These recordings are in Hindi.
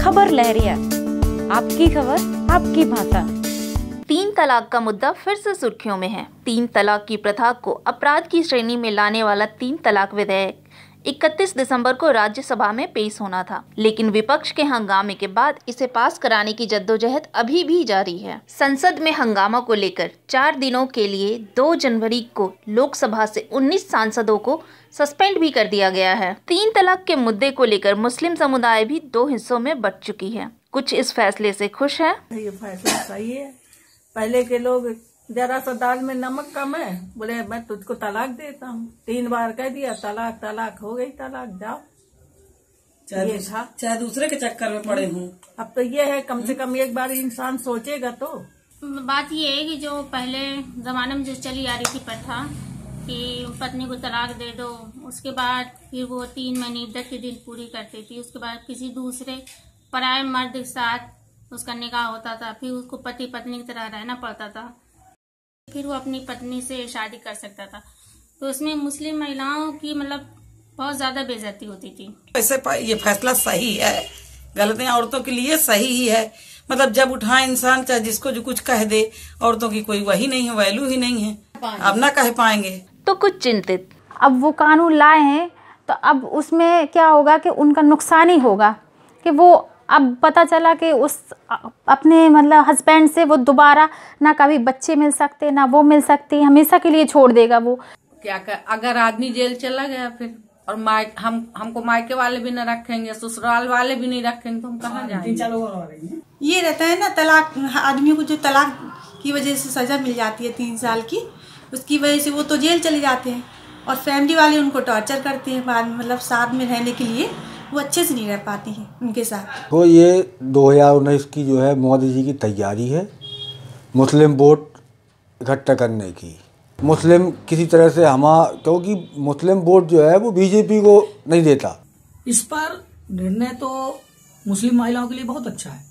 खबर लहरिया, आपकी खबर आपकी भाषा। 3 तलाक का मुद्दा फिर से सुर्खियों में है। 3 तलाक की प्रथा को अपराध की श्रेणी में लाने वाला 3 तलाक विधेयक 31 दिसंबर को राज्यसभा में पेश होना था, लेकिन विपक्ष के हंगामे के बाद इसे पास कराने की जद्दोजहद अभी भी जारी है। संसद में हंगामा को लेकर 4 दिनों के लिए 2 जनवरी को लोकसभा से 19 सांसदों को सस्पेंड भी कर दिया गया है। 3 तलाक के मुद्दे को लेकर मुस्लिम समुदाय भी 2 हिस्सों में बंट चुकी है। कुछ इस फैसले से खुश है। ये फैसला सही है। पहले के लोग जरा सा दाल में नमक कम है, बोले मैं तुझको तलाक देता हूँ, 3 बार कह दिया तलाक तलाक हो गई, तलाक जाओ। ये था, चाहे दूसरे के चक्कर में पड़े हूँ। अब तो ये है कम से कम एक बार इंसान सोचेगा तो। बात ये है कि जो पहले जमाने में जो चली आ रही थी प्रथा कि पत्नी को तलाक दे दो, उसके बाद फिर वो 3 महीने इद्दत के दिन पूरी करती थी, उसके बाद किसी दूसरे पराये मर्द के साथ उसका निकाह होता था, फिर उसको पति पत्नी की तरह रहना पड़ता था, फिर वो अपनी पत्नी से शादी कर सकता था। तो उसमें मुस्लिम महिलाओं की मतलब बहुत ज्यादा बेइज्जती होती थी। ऐसे ये फैसला सही है, गलतियां औरतों के लिए सही ही है। मतलब जब उठाए इंसान चाहे जिसको जो कुछ कह दे, औरतों की कोई वही नहीं है, वैल्यू ही नहीं है, अब ना कह पाएंगे। तो कुछ चिंतित, अब वो कानून लाए हैं तो अब उसमें क्या होगा कि उनका नुकसान ही होगा कि वो अब पता चला कि उस अपने मतलब हस्बैंड से वो दोबारा ना कभी बच्चे मिल सकते ना वो मिल सकती, हमेशा के लिए छोड़ देगा वो। क्या कर, अगर आदमी जेल चला गया फिर और हमको मायके वाले भी न रखेंगे, ससुराल वाले भी नहीं रखेंगे, तो हम कहाँ जाएंगे। ये रहता है ना तलाक, आदमियों को जो तलाक की वजह से सजा मिल जाती है 3 साल की, उसकी वजह से वो तो जेल चले जाते हैं और फैमिली वाले उनको टॉर्चर करते हैं बाद में, मतलब साथ में रहने के लिए वो अच्छे से नहीं रह पाती हैं उनके साथ। तो ये 2019 की जो है मोदी जी की तैयारी है मुस्लिम वोट इकट्ठा करने की। मुस्लिम किसी तरह से क्योंकि मुस्लिम वोट जो है वो बीजेपी को नहीं देता। इस पर निर्णय तो मुस्लिम महिलाओं के लिए बहुत अच्छा है,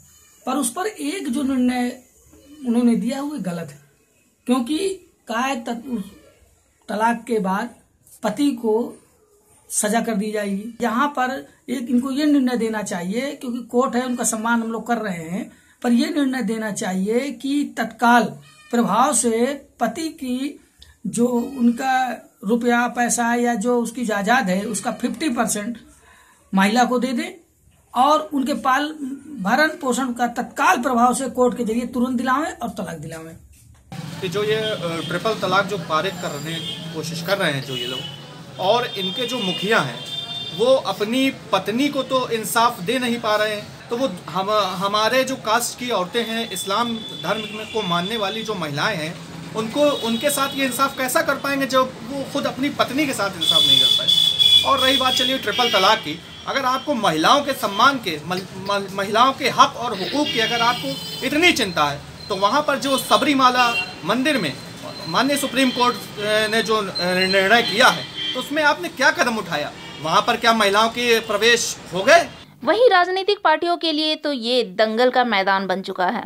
पर उस पर एक जो निर्णय उन्होंने दिया वो गलत है, क्योंकि कहा है तलाक के बाद पति को सजा कर दी जाएगी। यहाँ पर एक इनको ये निर्णय देना चाहिए, क्योंकि कोर्ट है उनका सम्मान हम लोग कर रहे हैं, पर ये निर्णय देना चाहिए कि तत्काल प्रभाव से पति की जो उनका रुपया पैसा या जो उसकी जायदाद है उसका 50% महिला को दे दे और उनके पाल भरण पोषण का तत्काल प्रभाव से कोर्ट के जरिए तुरंत दिलावें और तलाक दिलावें। कि जो ये ट्रिपल तलाक जो पारित करने की कोशिश कर रहे हैं जो ये लोग, और इनके जो मुखिया हैं वो अपनी पत्नी को तो इंसाफ दे नहीं पा रहे हैं, तो वो हमारे जो कास्ट की औरतें हैं, इस्लाम धर्म को मानने वाली जो महिलाएं हैं, उनके साथ ये इंसाफ कैसा कर पाएंगे जब वो खुद अपनी पत्नी के साथ इंसाफ नहीं कर पाए। और रही बात चलिए ट्रिपल तलाक की, अगर आपको महिलाओं के सम्मान के, महिलाओं के हक और हुकूक की अगर आपको इतनी चिंता है, तो वहाँ पर जो सबरीमाला मंदिर में माननीय सुप्रीम कोर्ट ने जो निर्णय किया है, तो उसमें आपने क्या कदम उठाया? वहाँ पर क्या महिलाओं के प्रवेश हो गए? वहीं राजनीतिक पार्टियों के लिए तो ये दंगल का मैदान बन चुका है।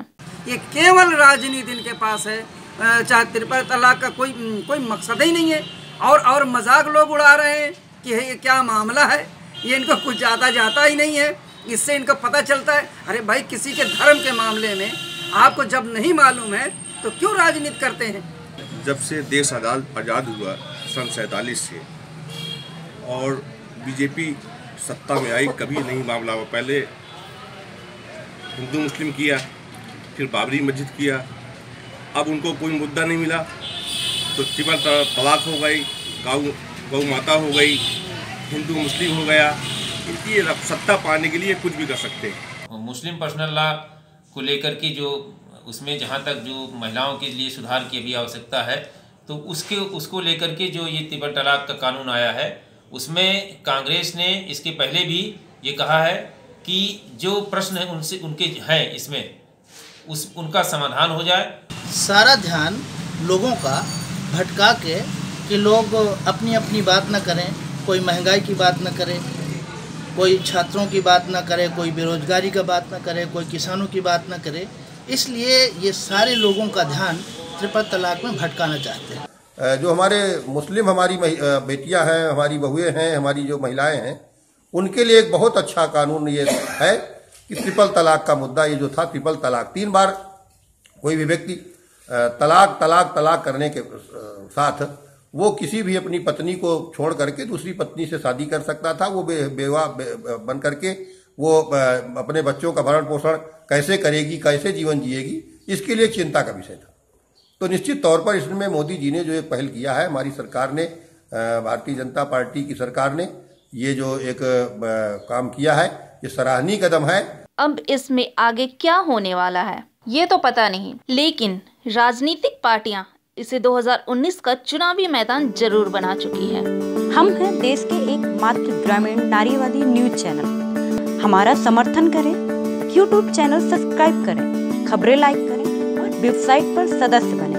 ये केवल राजनीति इनके पास है, चाहे ट्रिपल तलाक का कोई मकसद ही नहीं है। और मजाक लोग उड़ा रहे हैं कि ये क्या मामला है, ये इनको कुछ ज़्यादा जाता ही नहीं है, इससे इनको पता चलता है। अरे भाई, किसी के धर्म के मामले में आपको जब नहीं मालूम है तो क्यों राजनीति करते हैं? जब से देश आज़ाद हुआ सन 47 से और बीजेपी सत्ता में आई, कभी नहीं मामला हुआ। पहले हिंदू मुस्लिम किया, फिर बाबरी मस्जिद किया, अब उनको कोई मुद्दा नहीं मिला तो ट्रिपल तलाक हो गई, गौ माता हो गई, हिंदू मुस्लिम हो गया। इनकी सत्ता पाने के लिए कुछ भी कर सकते हैं। मुस्लिम पर्सनल लॉ को लेकर के जो उसमें जहाँ तक जो महिलाओं के लिए सुधार की भी आवश्यकता है, तो उसको लेकर के जो ये ट्रिपल तलाक का कानून आया है, उसमें कांग्रेस ने इसके पहले भी ये कहा है कि जो प्रश्न है उनसे उनके हैं इसमें उनका समाधान हो जाए। सारा ध्यान लोगों का भटका के कि लोग अपनी अपनी बात न करें, कोई महंगाई की बात न करे, कोई छात्रों की बात न करे, कोई बेरोजगारी का बात न करे, कोई किसानों की बात न करे, इसलिए ये सारे लोगों का ध्यान ट्रिपल तलाक में भटकाना चाहते हैं। जो हमारे मुस्लिम हमारी बेटियां हैं, हमारी बहुएं हैं, हमारी जो महिलाएं हैं, उनके लिए एक बहुत अच्छा कानून ये है कि ट्रिपल तलाक का मुद्दा ये जो था, ट्रिपल तलाक 3 बार कोई भी व्यक्ति तलाक तलाक तलाक करने के साथ वो किसी भी अपनी पत्नी को छोड़ करके दूसरी पत्नी से शादी कर सकता था। वो बेवा बन करके वो अपने बच्चों का भरण पोषण कैसे करेगी, कैसे जीवन जिएगी, इसके लिए चिंता का विषय था। तो निश्चित तौर पर इसमें मोदी जी ने जो एक पहल किया है, हमारी सरकार ने, भारतीय जनता पार्टी की सरकार ने ये जो एक काम किया है, ये सराहनीय कदम है। अब इसमें आगे क्या होने वाला है ये तो पता नहीं, लेकिन राजनीतिक पार्टियां इसे 2019 का चुनावी मैदान जरूर बना चुकी है। हम हैं देश के एकमात्र ग्रामीण नारीवादी न्यूज चैनल। हमारा समर्थन करें, YouTube चैनल सब्सक्राइब करें, खबरें लाइक करें और वेबसाइट पर सदस्य बनें।